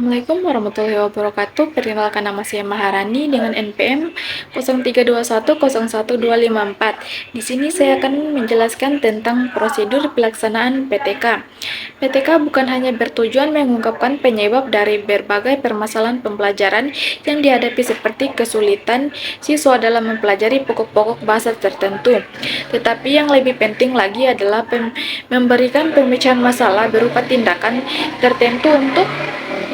Assalamualaikum warahmatullahi wabarakatuh. Perkenalkan, nama saya Maharani dengan NPM 0321011254. Di sini saya akan menjelaskan tentang prosedur pelaksanaan PTK. PTK bukan hanya bertujuan mengungkapkan penyebab dari berbagai permasalahan pembelajaran yang dihadapi seperti kesulitan siswa dalam mempelajari pokok-pokok bahasa tertentu, tetapi yang lebih penting lagi adalah memberikan pemecahan masalah berupa tindakan tertentu untuk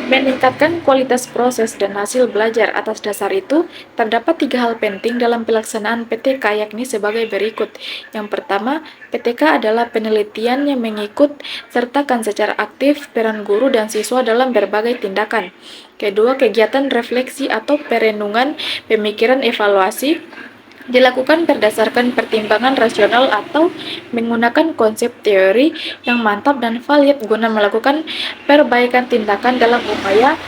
meningkatkan kualitas proses dan hasil belajar. Atas dasar itu, terdapat 3 hal penting dalam pelaksanaan PTK, yakni sebagai berikut. Yang pertama, PTK adalah penelitian yang mengikut sertakan secara aktif peran guru dan siswa dalam berbagai tindakan. Kedua, kegiatan refleksi atau perenungan, pemikiran evaluasi dilakukan berdasarkan pertimbangan rasional atau menggunakan konsep teori yang mantap dan valid guna melakukan perbaikan tindakan dalam upaya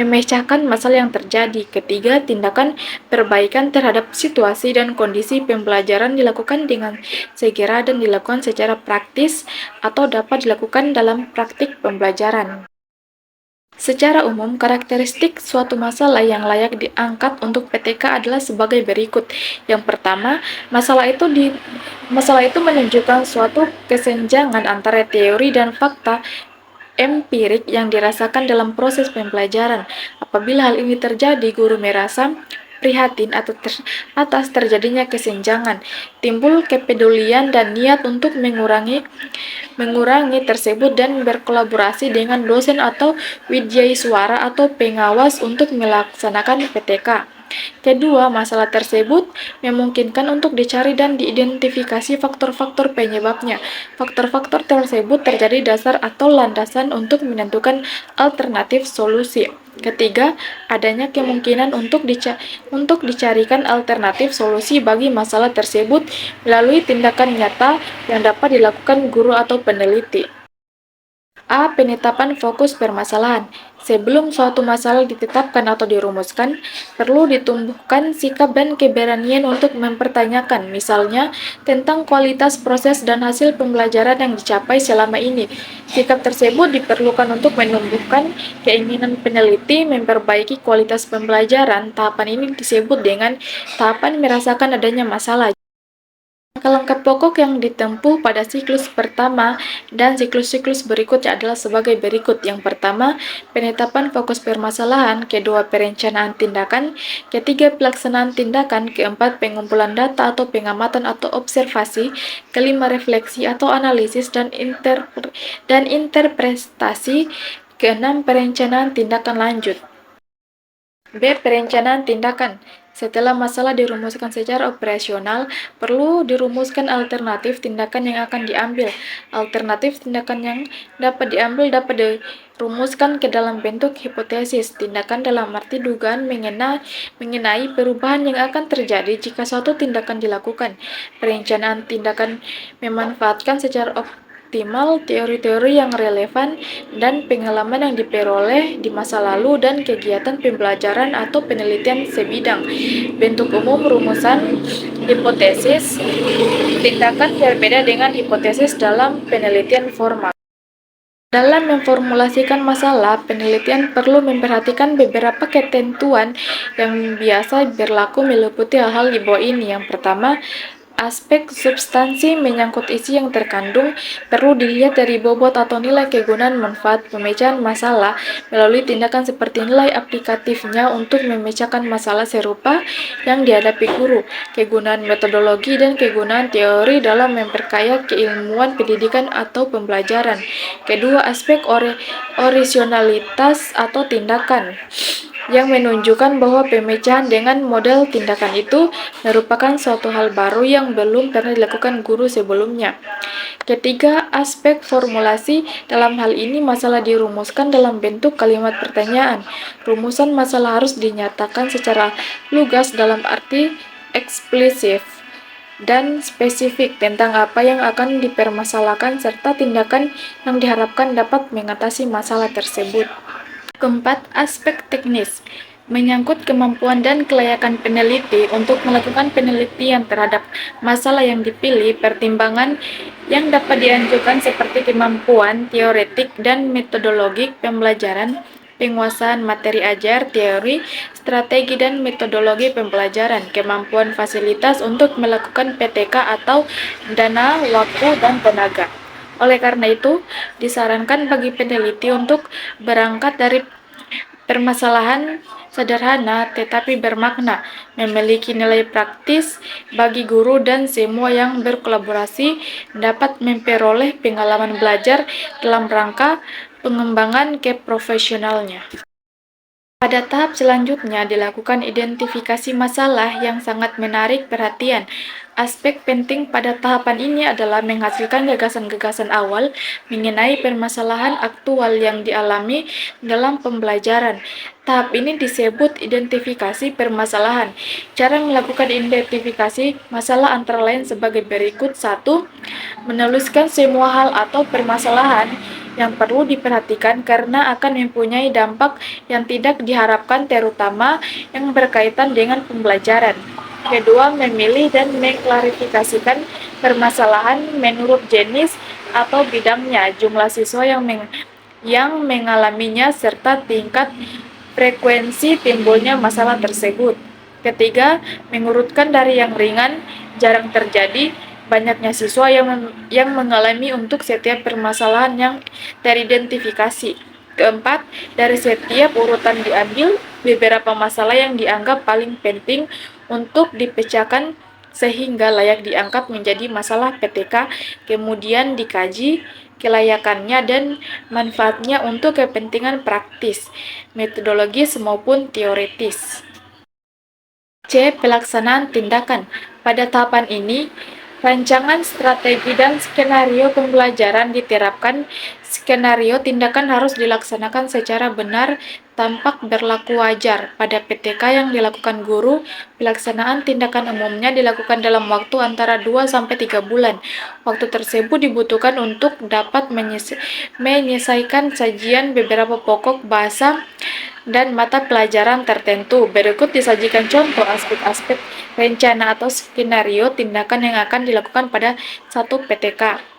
memecahkan masalah yang terjadi. Ketiga, tindakan perbaikan terhadap situasi dan kondisi pembelajaran dilakukan dengan segera dan dilakukan secara praktis atau dapat dilakukan dalam praktik pembelajaran. Secara umum, karakteristik suatu masalah yang layak diangkat untuk PTK adalah sebagai berikut. Yang pertama, masalah itu menunjukkan suatu kesenjangan antara teori dan fakta empirik yang dirasakan dalam proses pembelajaran. Apabila hal ini terjadi, guru merasa prihatin atas terjadinya kesenjangan, timbul kepedulian dan niat untuk mengurangi tersebut dan berkolaborasi dengan dosen atau widyaswara atau pengawas untuk melaksanakan PTK. Kedua, masalah tersebut memungkinkan untuk dicari dan diidentifikasi faktor-faktor penyebabnya. Faktor-faktor tersebut terjadi dasar atau landasan untuk menentukan alternatif solusi. Ketiga, adanya kemungkinan untuk dicarikan alternatif solusi bagi masalah tersebut melalui tindakan nyata yang dapat dilakukan guru atau peneliti. A. Penetapan fokus permasalahan. Sebelum suatu masalah ditetapkan atau dirumuskan, perlu ditumbuhkan sikap dan keberanian untuk mempertanyakan, misalnya, tentang kualitas proses dan hasil pembelajaran yang dicapai selama ini. Sikap tersebut diperlukan untuk menumbuhkan keinginan peneliti memperbaiki kualitas pembelajaran. Tahapan ini disebut dengan tahapan merasakan adanya masalah. Langkah-langkah pokok yang ditempuh pada siklus pertama dan siklus-siklus berikutnya adalah sebagai berikut. Yang pertama, penetapan fokus permasalahan. Kedua, perencanaan tindakan. Ketiga, pelaksanaan tindakan. Keempat, pengumpulan data atau pengamatan atau observasi. Kelima, refleksi atau analisis dan interpretasi. Keenam, perencanaan tindakan lanjut. B. Perencanaan tindakan. Setelah masalah dirumuskan secara operasional, perlu dirumuskan alternatif tindakan yang akan diambil. Alternatif tindakan yang dapat diambil dapat dirumuskan ke dalam bentuk hipotesis. Tindakan dalam arti dugaan mengenai perubahan yang akan terjadi jika suatu tindakan dilakukan. Perencanaan tindakan memanfaatkan secara optimal teori-teori yang relevan dan pengalaman yang diperoleh di masa lalu dan kegiatan pembelajaran atau penelitian sebidang. Bentuk umum rumusan hipotesis tindakan berbeda dengan hipotesis dalam penelitian formal. Dalam memformulasikan masalah, penelitian perlu memperhatikan beberapa ketentuan yang biasa berlaku meliputi hal-hal di bawah ini. Yang pertama, aspek substansi menyangkut isi yang terkandung perlu dilihat dari bobot atau nilai kegunaan manfaat pemecahan masalah melalui tindakan seperti nilai aplikatifnya untuk memecahkan masalah serupa yang dihadapi guru, kegunaan metodologi dan kegunaan teori dalam memperkaya keilmuan pendidikan atau pembelajaran. Kedua, aspek orisinalitas atau tindakan yang menunjukkan bahwa pemecahan dengan model tindakan itu merupakan suatu hal baru yang belum pernah dilakukan guru sebelumnya. Ketiga, aspek formulasi. Dalam hal ini, masalah dirumuskan dalam bentuk kalimat pertanyaan. Rumusan masalah harus dinyatakan secara lugas dalam arti eksplisit dan spesifik tentang apa yang akan dipermasalahkan serta tindakan yang diharapkan dapat mengatasi masalah tersebut. Keempat, aspek teknis. Menyangkut kemampuan dan kelayakan peneliti untuk melakukan penelitian terhadap masalah yang dipilih, pertimbangan yang dapat diajukan seperti kemampuan teoretik dan metodologik pembelajaran, penguasaan materi ajar, teori, strategi dan metodologi pembelajaran, kemampuan fasilitas untuk melakukan PTK atau dana, waktu, dan tenaga. Oleh karena itu, disarankan bagi peneliti untuk berangkat dari permasalahan sederhana tetapi bermakna, memiliki nilai praktis bagi guru dan semua yang berkolaborasi dapat memperoleh pengalaman belajar dalam rangka pengembangan keprofesionalnya. Pada tahap selanjutnya dilakukan identifikasi masalah yang sangat menarik perhatian. Aspek penting pada tahapan ini adalah menghasilkan gagasan-gagasan awal mengenai permasalahan aktual yang dialami dalam pembelajaran. Tahap ini disebut identifikasi permasalahan. Cara melakukan identifikasi masalah antara lain sebagai berikut. 1. Menuliskan semua hal atau permasalahan yang perlu diperhatikan karena akan mempunyai dampak yang tidak diharapkan terutama yang berkaitan dengan pembelajaran. Kedua, memilih dan mengklarifikasikan permasalahan menurut jenis atau bidangnya, jumlah siswa yang mengalaminya serta tingkat frekuensi timbulnya masalah tersebut. Ketiga, mengurutkan dari yang ringan, jarang terjadi, banyaknya siswa yang mengalami untuk setiap permasalahan yang teridentifikasi. Keempat, dari setiap urutan diambil beberapa masalah yang dianggap paling penting untuk dipecahkan sehingga layak diangkat menjadi masalah PTK, kemudian dikaji kelayakannya dan manfaatnya untuk kepentingan praktis, metodologis maupun teoritis. C. Pelaksanaan tindakan. Pada tahapan ini, rancangan strategi dan skenario pembelajaran diterapkan. Skenario tindakan harus dilaksanakan secara benar, tampak berlaku wajar. Pada PTK yang dilakukan guru, pelaksanaan tindakan umumnya dilakukan dalam waktu antara 2-3 bulan. Waktu tersebut dibutuhkan untuk dapat menyelesaikan sajian beberapa pokok bahasa dan mata pelajaran tertentu. Berikut disajikan contoh aspek-aspek rencana atau skenario tindakan yang akan dilakukan pada satu PTK.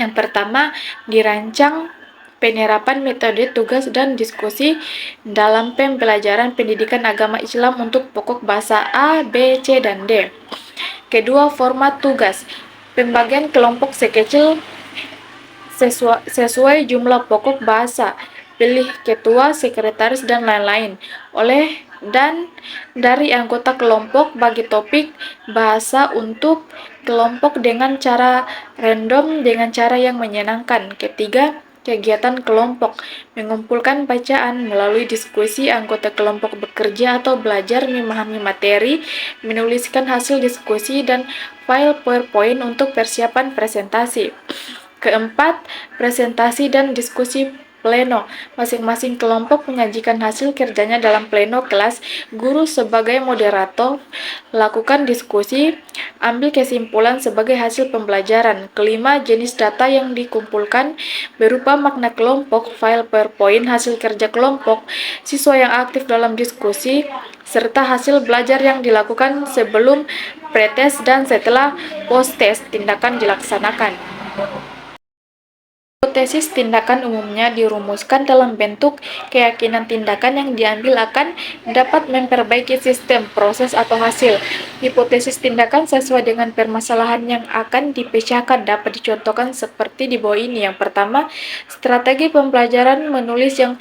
Yang pertama, dirancang penerapan metode tugas dan diskusi dalam pembelajaran pendidikan agama Islam untuk pokok bahasa A, B, C, dan D. Kedua, format tugas. Pembagian kelompok sekecil sesuai jumlah pokok bahasa. Pilih ketua, sekretaris, dan lain-lain. Dan dari anggota kelompok bagi topik bahasa untuk kelompok dengan cara random dengan cara yang menyenangkan. Ketiga, kegiatan kelompok. Mengumpulkan bacaan melalui diskusi anggota kelompok bekerja atau belajar memahami materi, menuliskan hasil diskusi dan file PowerPoint untuk persiapan presentasi. Keempat, presentasi dan diskusi pleno. Masing-masing kelompok menyajikan hasil kerjanya dalam pleno kelas. Guru sebagai moderator, lakukan diskusi, ambil kesimpulan sebagai hasil pembelajaran. Kelima, jenis data yang dikumpulkan berupa makna kelompok, file PowerPoint, hasil kerja kelompok, siswa yang aktif dalam diskusi, serta hasil belajar yang dilakukan sebelum pretest dan setelah post-test tindakan dilaksanakan. Hipotesis tindakan umumnya dirumuskan dalam bentuk keyakinan tindakan yang diambil akan dapat memperbaiki sistem, proses, atau hasil. Hipotesis tindakan sesuai dengan permasalahan yang akan dipecahkan dapat dicontohkan seperti di bawah ini. Yang pertama, strategi pembelajaran menulis yang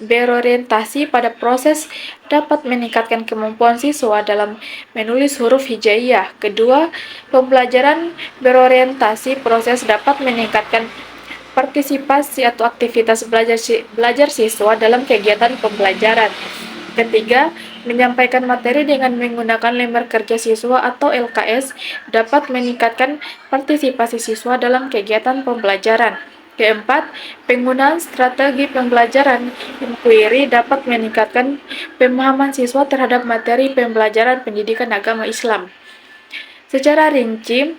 berorientasi pada proses dapat meningkatkan kemampuan siswa dalam menulis huruf hijaiyah. Kedua, pembelajaran berorientasi proses dapat meningkatkan partisipasi atau aktivitas belajar siswa dalam kegiatan pembelajaran. Ketiga, menyampaikan materi dengan menggunakan lembar kerja siswa atau LKS dapat meningkatkan partisipasi siswa dalam kegiatan pembelajaran. Keempat, penggunaan strategi pembelajaran inquiry dapat meningkatkan pemahaman siswa terhadap materi pembelajaran pendidikan agama Islam. Secara rinci,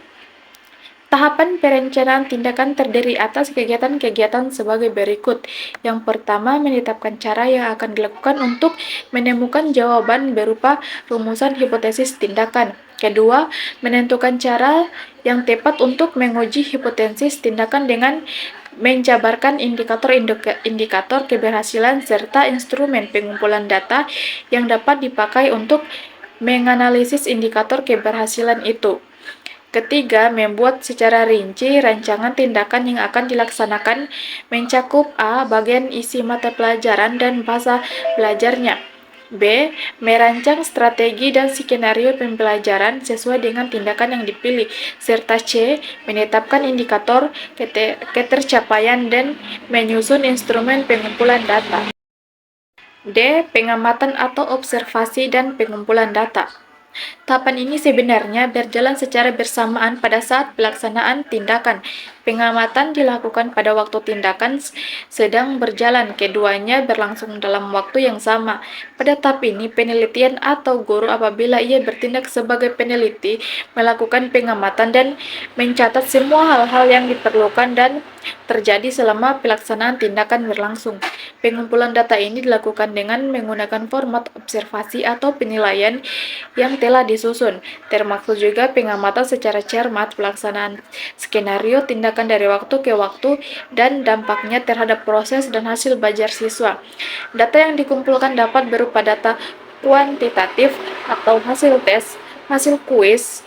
Tahapan perencanaan tindakan terdiri atas kegiatan-kegiatan sebagai berikut. Yang pertama, menetapkan cara yang akan dilakukan untuk menemukan jawaban berupa rumusan hipotesis tindakan. Kedua, menentukan cara yang tepat untuk menguji hipotesis tindakan dengan menjabarkan indikator keberhasilan serta instrumen pengumpulan data yang dapat dipakai untuk menganalisis indikator keberhasilan itu. Ketiga, membuat secara rinci rancangan tindakan yang akan dilaksanakan mencakup A. Bagian isi mata pelajaran dan bahasa belajarnya. B. Merancang strategi dan skenario pembelajaran sesuai dengan tindakan yang dipilih. Serta C. Menetapkan indikator ketercapaian dan menyusun instrumen pengumpulan data. D. Pengamatan atau observasi dan pengumpulan data. Tahapan ini sebenarnya berjalan secara bersamaan pada saat pelaksanaan tindakan. Pengamatan dilakukan pada waktu tindakan sedang berjalan, keduanya berlangsung dalam waktu yang sama. Pada tahap ini, penelitian atau guru apabila ia bertindak sebagai peneliti, melakukan pengamatan dan mencatat semua hal-hal yang diperlukan dan terjadi selama pelaksanaan tindakan berlangsung. Pengumpulan data ini dilakukan dengan menggunakan format observasi atau penilaian yang telah disusun, termasuk juga pengamatan secara cermat pelaksanaan skenario tindakan dari waktu ke waktu dan dampaknya terhadap proses dan hasil belajar siswa. Data yang dikumpulkan dapat berupa data kuantitatif atau hasil tes, hasil kuis,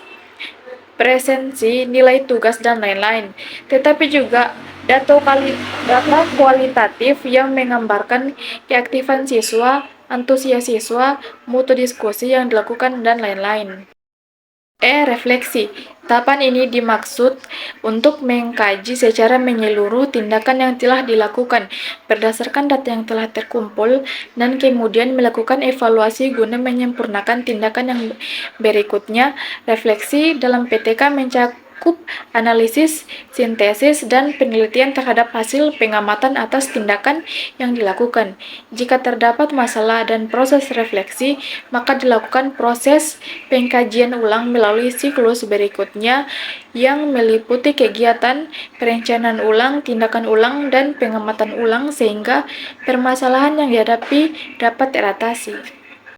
presensi, nilai tugas, dan lain-lain. Tetapi juga data kualitatif yang menggambarkan keaktifan siswa, antusias siswa, mutu diskusi yang dilakukan, dan lain-lain. Refleksi. Tahapan ini dimaksud untuk mengkaji secara menyeluruh tindakan yang telah dilakukan berdasarkan data yang telah terkumpul dan kemudian melakukan evaluasi guna menyempurnakan tindakan yang berikutnya. Refleksi dalam PTK mencakup analisis, sintesis, dan penelitian terhadap hasil pengamatan atas tindakan yang dilakukan. Jika terdapat masalah dan proses refleksi, maka dilakukan proses pengkajian ulang melalui siklus berikutnya yang meliputi kegiatan perencanaan ulang, tindakan ulang, dan pengamatan ulang sehingga permasalahan yang dihadapi dapat teratasi.